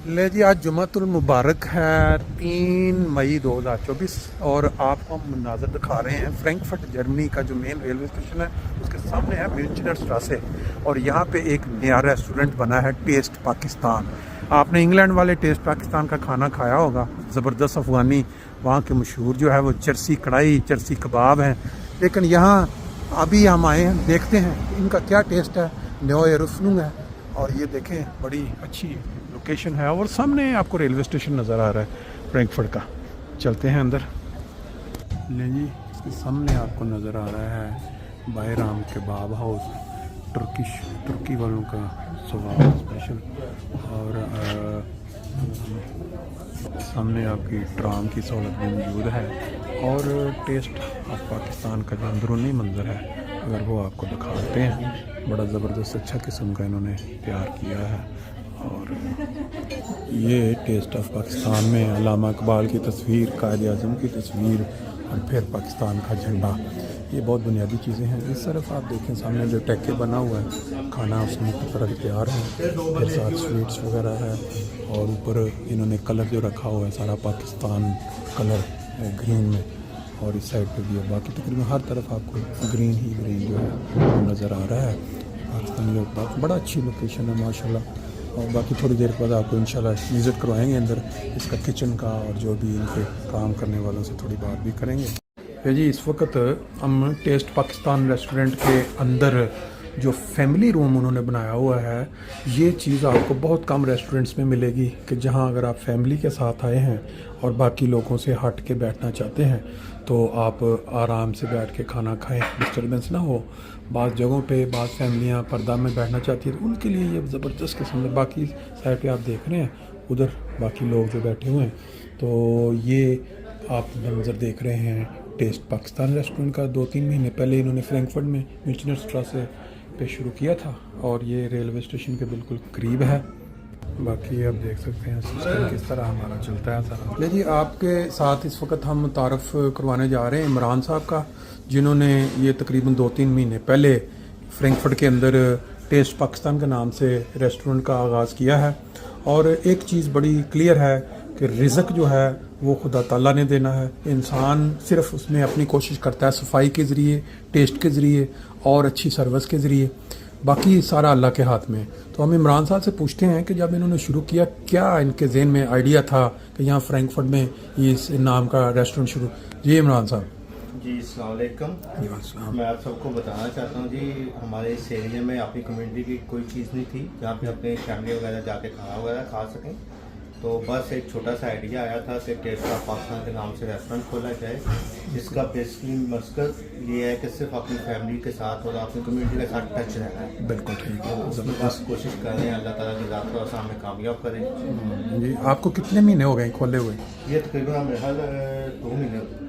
ले जी, आज जुमातुल मुबारक है 3 मई 2024 और आपको हम मनाज़र दिखा रहे हैं फ्रैंकफर्ट जर्मनी का जो मेन रेलवे स्टेशन है उसके सामने है म्यूनचनर स्ट्रासे। और यहाँ पे एक नया रेस्टोरेंट बना है टेस्ट पाकिस्तान। आपने इंग्लैंड वाले टेस्ट पाकिस्तान का खाना खाया होगा, ज़बरदस्त अफ़गानी वहाँ के मशहूर जो है वो चरसी कढ़ाई चरसी कबाब हैं। लेकिन यहाँ अभी हम आए हैं, देखते हैं इनका क्या टेस्ट है। न्योए रुफनू है और ये देखें बड़ी अच्छी लोकेशन है और सामने आपको रेलवे स्टेशन नज़र आ रहा है फ्रैंकफर्ट का। चलते हैं अंदर। ले जी, इसके सामने आपको नज़र आ रहा है बायराम कबाब हाउस, तुर्की वालों का स्वाद स्पेशल। और सामने आपकी ट्राम की सहूलत भी मौजूद है और टेस्ट ऑफ पाकिस्तान का जो अंदरूनी मंजर है अगर वो आपको दिखाते हैं, बड़ा ज़बरदस्त अच्छा किस्म का इन्होंने तैयार किया है। और ये टेस्ट ऑफ पाकिस्तान में अल्लामा इकबाल की तस्वीर, कायद आज़म की तस्वीर और फिर पाकिस्तान का झंडा, ये बहुत बुनियादी चीज़ें हैं। इस तरफ आप देखें सामने जो टेके बना हुआ है, खाना उसमें तरह तैयार है, फिर साथ स्वीट्स वगैरह है और ऊपर इन्होंने कलर जो रखा हुआ है सारा पाकिस्तान कलर ग्रीन में, और इस साइड पे भी है। बाकी तकरीबन हर तरफ आपको ग्रीन ही ग्रीन जो है नज़र आ रहा है। पाकिस्तानी लोग बड़ा अच्छी लोकेशन है माशाल्लाह। और बाकी थोड़ी देर बाद आपको इंशाल्लाह विज़िट करवाएंगे अंदर इसका किचन का, और जो भी इनके काम करने वालों से थोड़ी बात भी करेंगे। तो जी इस वक्त हम टेस्ट पाकिस्तान रेस्टोरेंट के अंदर जो फैमिली रूम उन्होंने बनाया हुआ है, ये चीज़ आपको बहुत कम रेस्टोरेंट्स में मिलेगी कि जहां अगर आप फैमिली के साथ आए हैं और बाकी लोगों से हट के बैठना चाहते हैं तो आप आराम से बैठ के खाना खाएं, डिस्टर्बेंस ना हो। बाज़ जगहों पे बाज़ फैमिलियां पर्दा में बैठना चाहती हैं तो उनके लिए ये ज़बरदस्त किस्म है। बाकी साइड पे आप देख रहे हैं उधर बाकी लोग जो बैठे हुए हैं, तो ये आप मंजर देख रहे हैं टेस्ट पाकिस्तान रेस्टोरेंट का। 2-3 महीने पहले इन्होंने फ्रैंकफर्ट में म्यूनचनर स्ट्रासे पे शुरू किया था और ये रेलवे स्टेशन के बिल्कुल करीब है। बाकी आप देख सकते हैं सिस्टम किस तरह हमारा चलता है सारा। ले जी, आपके साथ इस वक्त हम मुतारफ़ करवाने जा रहे हैं इमरान साहब का, जिन्होंने ये तकरीबन 2-3 महीने पहले फ्रैंकफर्ट के अंदर टेस्ट पाकिस्तान के नाम से रेस्टोरेंट का आगाज़ किया है। और एक चीज़ बड़ी क्लियर है कि रिज़्क जो है वो खुदा ताला ने देना है। इंसान सिर्फ उसमें अपनी कोशिश करता है सफाई के ज़रिए, टेस्ट के ज़रिए और अच्छी सर्विस के ज़रिए, बाकी सारा अल्लाह के हाथ में। तो हम इमरान साहब से पूछते हैं कि जब इन्होंने शुरू किया क्या इनके जहन में आइडिया था कि यहाँ फ्रैंकफर्ट में ये इस नाम का रेस्टोरेंट शुरू। जी इमरान साहब। जी अस्सलाम वालेकुम। मैं आप सबको बताना चाहता हूँ जी, हमारे इस एरिया में अपनी कम्युनिटी की कोई चीज़ नहीं थी जहाँ पे अपने फैमिली वगैरह जाके खाना वगैरह खा सकें। तो बस एक छोटा सा आइडिया आया था कि टेस्ट ऑफ पाकिस्तान के नाम से रेस्टोरेंट खोला जाए, जिसका बेसिकली मकसद ये है कि सिर्फ अपनी फैमिली के साथ और अपनी कम्युनिटी के साथ टच रहना है। बिल्कुल ठीक है, तो उसमें बस कोशिश कर रहे हैं, अल्लाह ताला की ज़ात को सामने कामयाब करें। जी आपको कितने महीने हो गए खोले हुए? ये तकरीबन मेरे ख्याल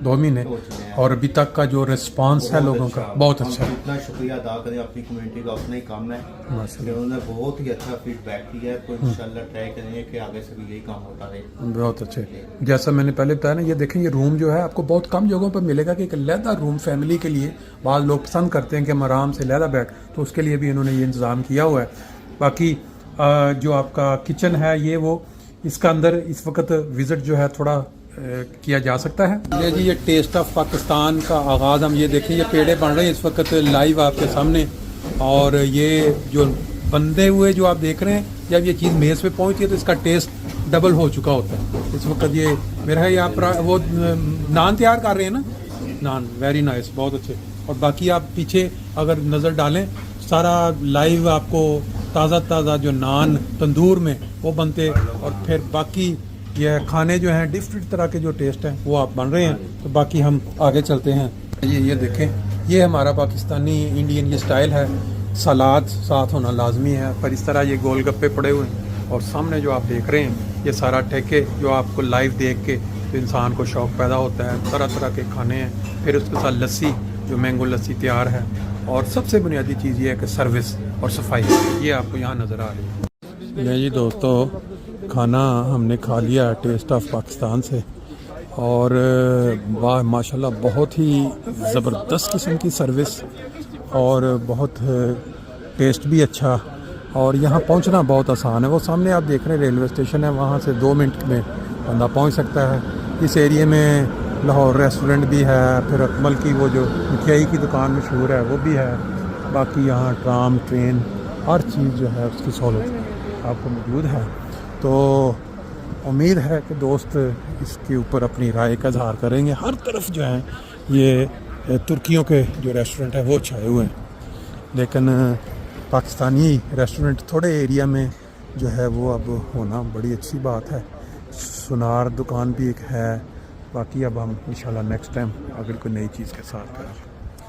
2 महीने हो चुके हैं और अभी तक का जो रिस्पांस है लोगों का बहुत अच्छा है। इतना शुक्रिया अदा करें अपनी कम्युनिटी का, उतना ही काम है। उन्होंने बहुत ही अच्छा फीडबैक दिया है, तो इंशाल्लाह ट्राई करेंगे कि आगे से भी यही काम होता रहे। बहुत अच्छे। जैसा मैंने पहले बताया ना, ये देखें ये रूम जो है आपको बहुत कम जगहों पर मिलेगा कि एक लहदा रूम फैमिली के लिए। बाद लोग पसंद करते हैं कि हम आराम से लहदा बैठ, तो उसके लिए भी इन्होंने ये इंतज़ाम किया हुआ है। बाकी जो आपका किचन है ये वो इसका अंदर इस वक्त विज़िट जो है थोड़ा किया जा सकता है। ये जी ये टेस्ट ऑफ पाकिस्तान का आगाज़ हम ये देखें, ये पेड़े बन रहे हैं इस वक्त लाइव आपके सामने। और ये जो बंदे हुए जो आप देख रहे हैं, जब ये चीज़ मेज़ पे पहुंचती है तो इसका टेस्ट डबल हो चुका होता है। इस वक्त ये मेरा है आप वो नान तैयार कर रहे हैं ना, नान वेरी नाइस, बहुत अच्छे। और बाकी आप पीछे अगर नज़र डालें सारा लाइव आपको ताज़ा जो नान तंदूर में वो बनते, और फिर बाकी ये खाने जो हैं डिफरेंट तरह के जो टेस्ट हैं वो आप बन रहे हैं। तो बाकी हम आगे चलते हैं। ये देखें, ये हमारा पाकिस्तानी इंडियन ये स्टाइल है, सलाद साथ होना लाजमी है। पर इस तरह ये गोलगप्पे पड़े हुए हैं और सामने जो आप देख रहे हैं ये सारा ठेके जो आपको लाइव देख के तो इंसान को शौक़ पैदा होता है। तरह तरह के खाने हैं, फिर उसके साथ लस्सी जो मैंगो लस्सी तैयार है, और सबसे बुनियादी चीज़ ये है कि सर्विस और सफाई, ये आपको यहाँ नज़र आ रही है। नहीं जी दोस्तों, खाना हमने खा लिया टेस्ट ऑफ पाकिस्तान से और वाह माशाल्लाह बहुत ही ज़बरदस्त किस्म की सर्विस और बहुत टेस्ट भी अच्छा। और यहाँ पहुँचना बहुत आसान है। वो सामने आप देख रहे हैं रेलवे स्टेशन है, वहाँ से 2 मिनट में बंदा पहुँच सकता है। इस एरिए में लाहौर रेस्टोरेंट भी है, फिर अकमल की वो जो मिठाई की दुकान मशहूर है वो भी है। बाकी यहाँ ट्राम, ट्रेन, हर चीज़ जो है उसकी सहूलत आपको मौजूद है। तो उम्मीद है कि दोस्त इसके ऊपर अपनी राय का इजहार करेंगे। हर तरफ जो है ये तुर्कियों के जो रेस्टोरेंट है वो छाए हुए हैं, लेकिन पाकिस्तानी रेस्टोरेंट थोड़े एरिया में जो है वो अब होना बड़ी अच्छी बात है। सुनार दुकान भी एक है। बाकी अब हम इंशाल्लाह नेक्स्ट टाइम अगर कोई नई चीज़ के साथ करें।